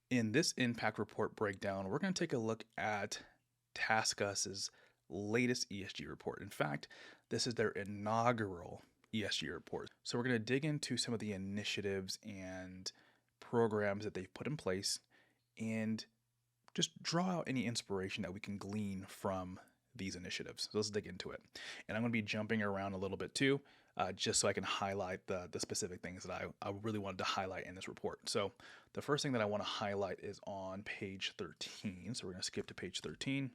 In this impact report breakdown, we're going to take a look at TaskUs's latest ESG report. In fact, this is their inaugural ESG report. So we're going to dig into some of the initiatives and programs that they've put in place and just draw out any inspiration that we can glean from these initiatives. So let's dig into it. And I'm going to be jumping around a little bit too, just so I can highlight the specific things that I really wanted to highlight in this report. So the first thing that I want to highlight is on page 13. So we're going to skip to page 13.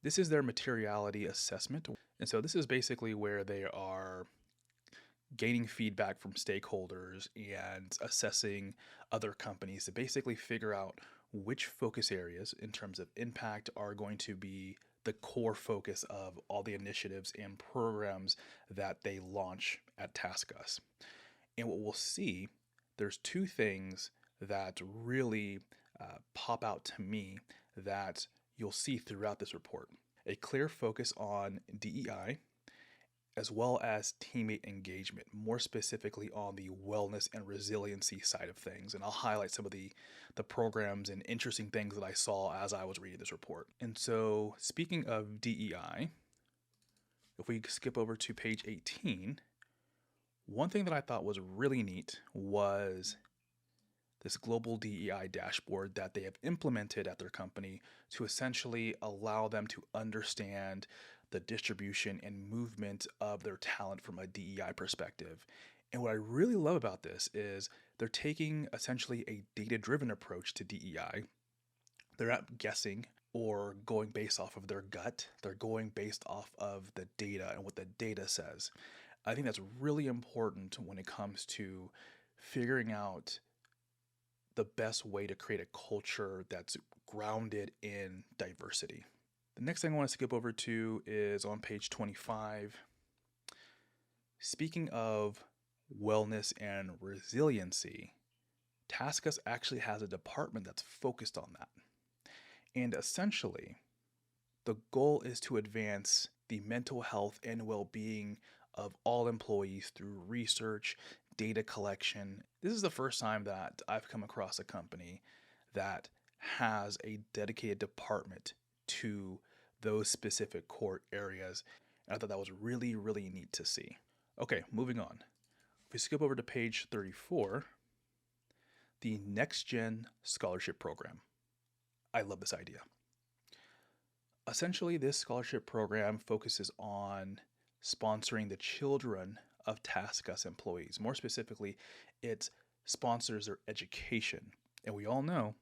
This is their materiality assessment. And so this is basically where they are gaining feedback from stakeholders and assessing other companies to basically figure out which focus areas in terms of impact are going to be the core focus of all the initiatives and programs that they launch at TaskUs. And what we'll see, there's two things that really pop out to me that you'll see throughout this report. A clear focus on DEI, as well as teammate engagement, more specifically on the wellness and resiliency side of things. And I'll highlight some of the programs and interesting things that I saw as I was reading this report. And so, speaking of DEI, if we skip over to page 18, one thing that I thought was really neat was this global DEI dashboard that they have implemented at their company to essentially allow them to understand the distribution and movement of their talent from a DEI perspective. And what I really love about this is they're taking essentially a data-driven approach to DEI. They're not guessing or going based off of their gut. They're going based off of the data and what the data says. I think that's really important when it comes to figuring out the best way to create a culture that's grounded in diversity. The next thing I want to skip over to is on page 25. Speaking of wellness and resiliency, TaskUs actually has a department that's focused on that. And essentially, the goal is to advance the mental health and well-being of all employees through research, data collection. This is the first time that I've come across a company that has a dedicated department to those specific core areas. And I thought that was really, really neat to see. Okay, moving on. If we skip over to page 34, the Next Gen Scholarship Program. I love this idea. Essentially, this scholarship program focuses on sponsoring the children of TaskUs employees. More specifically, it sponsors their education. And we all know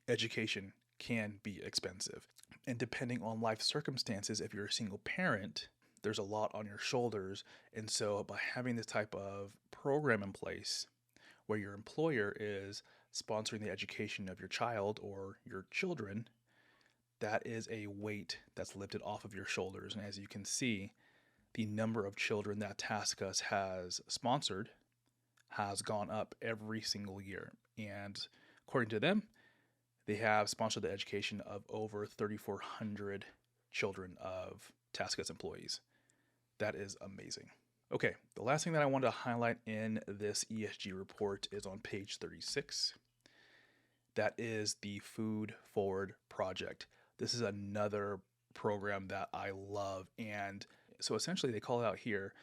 education can be expensive. And depending on life circumstances, if you're a single parent, there's a lot on your shoulders. And so by having this type of program in place where your employer is sponsoring the education of your child or your children, that is a weight that's lifted off of your shoulders. And as you can see, the number of children that TaskUs has sponsored has gone up every single year. And according to them, they have sponsored the education of over 3,400 children of TaskUs employees. That is amazing. Okay, the last thing that I wanted to highlight in this ESG report is on page 36. That is the Food Forward Project. This is another program that I love. And so essentially they call it out here.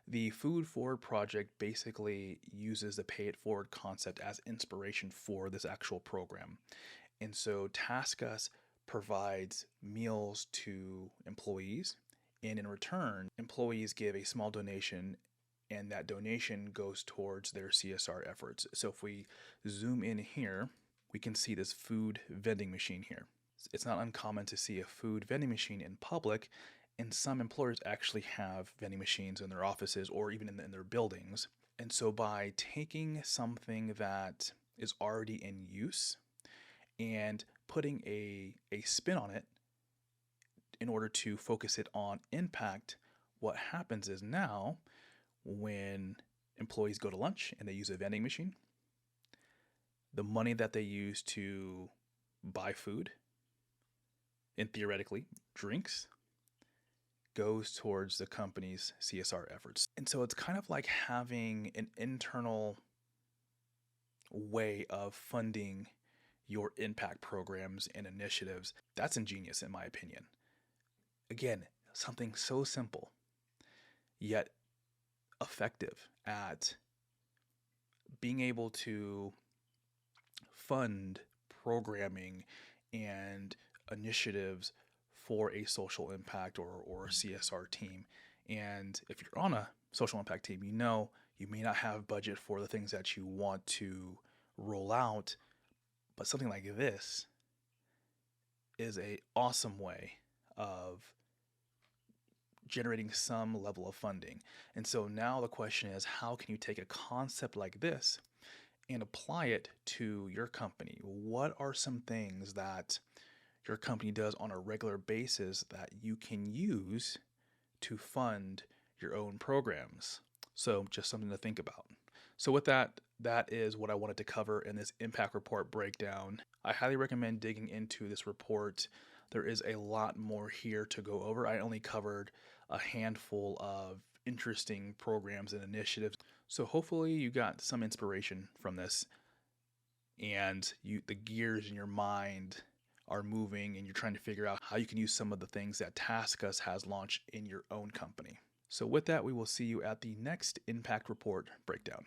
The Food Forward Project basically uses the pay it forward concept as inspiration for this actual program. And so TaskUs provides meals to employees, and in return, employees give a small donation, and that donation goes towards their CSR efforts. So if we zoom in here, we can see this food vending machine here. It's not uncommon to see a food vending machine in public, and some employers actually have vending machines in their offices or even in their buildings. And so by taking something that is already in use and putting a spin on it in order to focus it on impact, what happens is now when employees go to lunch and they use a vending machine, the money that they use to buy food and theoretically drinks goes towards the company's CSR efforts. And so it's kind of like having an internal way of funding your impact programs and initiatives. That's ingenious, in my opinion. Again, something so simple, yet effective at being able to fund programming and initiatives for a social impact or a CSR team. And if you're on a social impact team, you know you may not have budget for the things that you want to roll out, but something like this is a awesome way of generating some level of funding. And so now the question is, how can you take a concept like this and apply it to your company? What are some things that your company does on a regular basis that you can use to fund your own programs? So just something to think about. So with that, that is what I wanted to cover in this impact report breakdown. I highly recommend digging into this report. There is a lot more here to go over. I only covered a handful of interesting programs and initiatives. So hopefully you got some inspiration from this, and the gears in your mind are moving and you're trying to figure out how you can use some of the things that TaskUs has launched in your own company. So with that, we will see you at the next Impact Report breakdown.